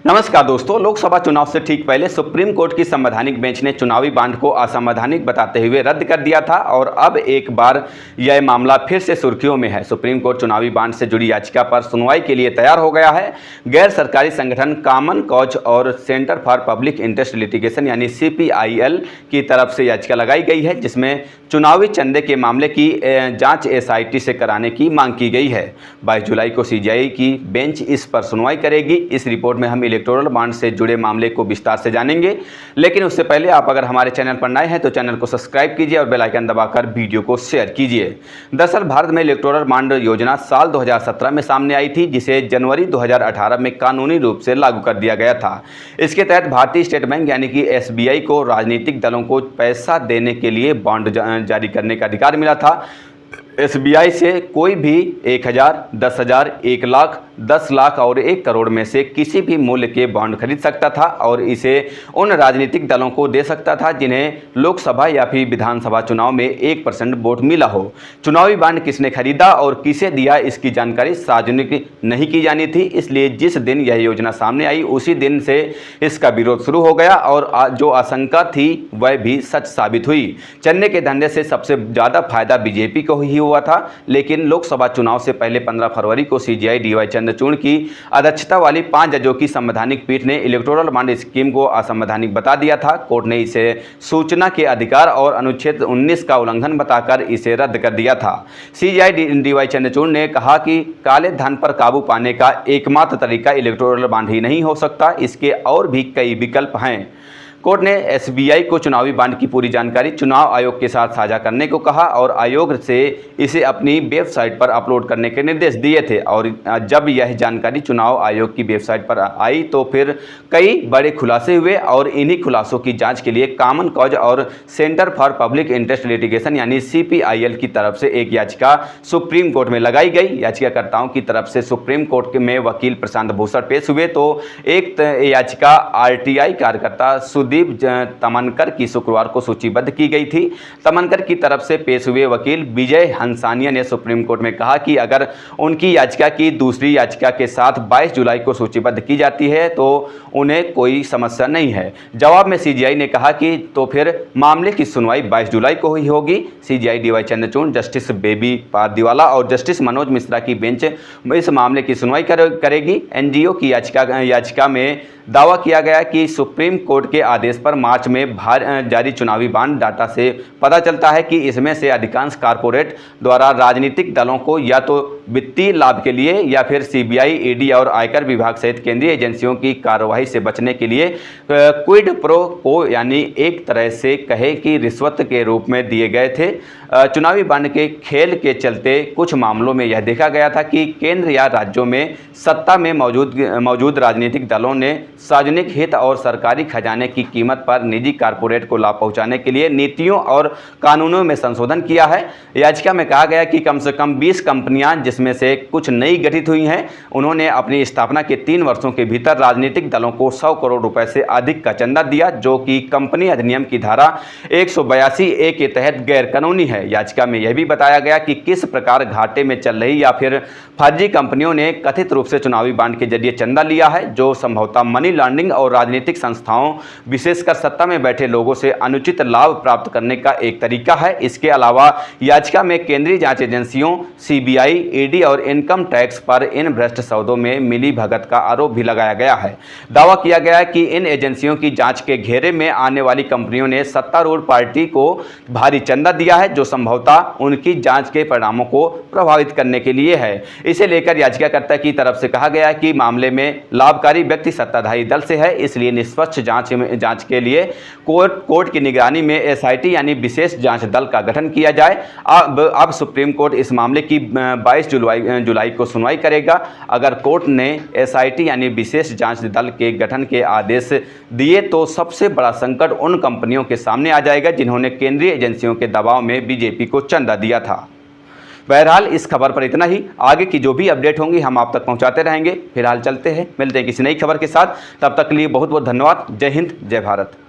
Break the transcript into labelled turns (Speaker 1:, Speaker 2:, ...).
Speaker 1: नमस्कार दोस्तों, लोकसभा चुनाव से ठीक पहले सुप्रीम कोर्ट की संवैधानिक बेंच ने चुनावी बांड को असंवैधानिक बताते हुए रद्द कर दिया था और अब एक बार यह मामला फिर से सुर्खियों में है। सुप्रीम कोर्ट चुनावी बांड से जुड़ी याचिका पर सुनवाई के लिए तैयार हो गया है। गैर सरकारी संगठन कॉमन कॉज और centre for public interest litigation यानी CPIL की तरफ से याचिका लगाई गई है, जिसमें चुनावी चंदे के मामले की जांच SIT से कराने की मांग की गई है। 22 जुलाई को CJI की बेंच इस पर सुनवाई करेगी। इस रिपोर्ट में हम इलेक्टोरल बॉन्ड से जुड़े मामले को विस्तार से जानेंगे, लेकिन उससे पहले आप अगर हमारे चैनल पर नए हैं तो चैनल को सब्सक्राइब कीजिए और बेल आइकन दबाकर वीडियो को शेयर कीजिए। दरअसल भारत में इलेक्टोरल बॉन्ड योजना साल 2017 में सामने आई थी, जिसे जनवरी 2018 में कानूनी रूप से लागू कर दिया गया था। इसके तहत भारतीय स्टेट बैंक यानी कि SBI को राजनीतिक दलों को पैसा देने के लिए बॉन्ड जारी करने का अधिकार मिला था। SBI से कोई भी 1000, 10,000, 1 लाख, 10 लाख और 1 करोड़ में से किसी भी मूल्य के बॉन्ड खरीद सकता था और इसे उन राजनीतिक दलों को दे सकता था जिन्हें लोकसभा या फिर विधानसभा चुनाव में 1% वोट मिला हो। चुनावी बॉन्ड किसने खरीदा और किसे दिया, इसकी जानकारी सार्वजनिक नहीं की जानी थी, इसलिए जिस दिन यह योजना सामने आई उसी दिन से इसका विरोध शुरू हो गया और जो आशंका थी वह भी सच साबित हुई। चंदे के धंधे से सबसे ज़्यादा फायदा BJP को ही हुआ था, लेकिन लोकसभा चुनाव से पहले 15 फरवरी को CJI DY चंद्रचूड़ की अध्यक्षता वाली 5 जजों की संवैधानिक पीठ ने इलेक्टोरल बॉन्ड स्कीम को असंवैधानिक बता दिया था। कोर्ट ने इसे सूचना के अधिकार और अनुच्छेद 19 का उल्लंघन बताकर इसे रद्द कर दिया था। CJI DY चंद्रचूड़ ने कहा कि काले धन पर काबू पाने का एकमात्र तरीका इलेक्टोरल बॉन्ड ही नहीं हो सकता, इसके और भी कई विकल्प हैं। कोर्ट ने SBI को चुनावी बॉन्ड की पूरी जानकारी चुनाव आयोग के साथ साझा करने को कहा और आयोग से इसे अपनी वेबसाइट पर अपलोड करने के निर्देश दिए थे। और जब यह जानकारी चुनाव आयोग की वेबसाइट पर आई तो फिर कई बड़े खुलासे हुए और इन्हीं खुलासों की जांच के लिए कॉमन कॉज और centre for public interest litigation यानी CPIL की तरफ से एक याचिका सुप्रीम कोर्ट में लगाई गई। याचिकाकर्ताओं की तरफ से सुप्रीम कोर्ट में वकील प्रशांत भूषण पेश हुए तो एक याचिका RTI कार्यकर्ता सुदीप तमनकर की शुक्रवार को सूचीबद्ध की गई थी। तमनकर की तरफ से पेश हुए वकील विजय हंसानिया ने सुप्रीम कोर्ट में कहा कि अगर उनकी याचिका की दूसरी याचिका के साथ 22 जुलाई को सूचीबद्ध की जाती है तो उन्हें कोई समस्या नहीं है। जवाब में CJI ने कहा कि तो फिर मामले की सुनवाई 22 जुलाई को ही होगी। CJI DY Chandrachud, justice baby Pardiwala और जस्टिस मनोज मिश्रा की बेंच इस मामले की सुनवाई करेगी। NGO की याचिका में दावा किया गया कि सुप्रीम कोर्ट के आदेश पर मार्च में जारी चुनावी बॉन्ड डाटा से पता चलता है कि इसमें से अधिकांश कारपोरेट द्वारा राजनीतिक दलों को या तो वित्तीय लाभ के लिए या फिर CBI, ED और आयकर विभाग सहित केंद्रीय एजेंसियों की कार्रवाई से बचने के लिए क्विड प्रो को यानी एक तरह से कहे कि रिश्वत के रूप में दिए गए थे। चुनावी बॉन्ड के खेल के चलते कुछ मामलों में यह देखा गया था कि केंद्र या राज्यों में सत्ता में मौजूद राजनीतिक दलों ने सार्वजनिक हित और सरकारी खजाने की कीमत पर निजी कारपोरेट को लाभ पहुंचाने के लिए नीतियों और कानूनों में संशोधन किया है। याचिका में कहा गया कि कम से कम 20 कंपनियां, जिसमें से कुछ नई गठित हुई हैं, उन्होंने अपनी स्थापना के 3 वर्षों के भीतर राजनीतिक दलों को 100 करोड़ रुपए से अधिक का चंदा दिया, जो कि कंपनी अधिनियम की धारा 182A के तहत गैर कानूनी है। याचिका में यह भी बताया गया कि किस प्रकार घाटे में चल रही या फिर फर्जी कंपनियों ने कथित रूप से चुनावी बॉन्ड के जरिए चंदा लिया है, जो संभवतः मनी लॉन्ड्रिंग और राजनीतिक संस्थाओं विशेषकर सत्ता में बैठे लोगों से अनुचित लाभ प्राप्त करने का एक तरीका है। इसके अलावा याचिका में केंद्रीय जांच एजेंसियों CBI, ED और इनकम टैक्स पर इन भ्रष्ट सौदों में मिली भगत का आरोप भी लगाया गया है। दावा किया गया है कि इन एजेंसियों की जांच के घेरे में आने वाली कंपनियों ने सत्तारूढ़ पार्टी को भारी चंदा दिया है, जो संभवतः उनकी जांच के परिणामों को प्रभावित करने के लिए है। इसे लेकर याचिकाकर्ता की तरफ से कहा गया कि मामले में लाभकारी व्यक्ति सत्ताधारी दल से है, इसलिए निष्पक्ष जांच के लिए कोर्ट की निगरानी में SIT यानी विशेष जांच दल का गठन किया जाए। अब सुप्रीम कोर्ट इस मामले की 22 जुलाई को सुनवाई करेगा। अगर कोर्ट ने SIT यानी विशेष जांच दल के गठन के आदेश दिए तो सबसे बड़ा संकट उन कंपनियों के सामने आ जाएगा जिन्होंने केंद्रीय एजेंसियों के दबाव में BJP को चंदा दिया था। बहरहाल इस खबर पर इतना ही। आगे की जो भी अपडेट होंगी हम आप तक पहुंचाते रहेंगे। फिलहाल चलते हैं, मिलते हैं किसी नई खबर के साथ। तब तक के लिए बहुत बहुत धन्यवाद। जय हिंद, जय भारत।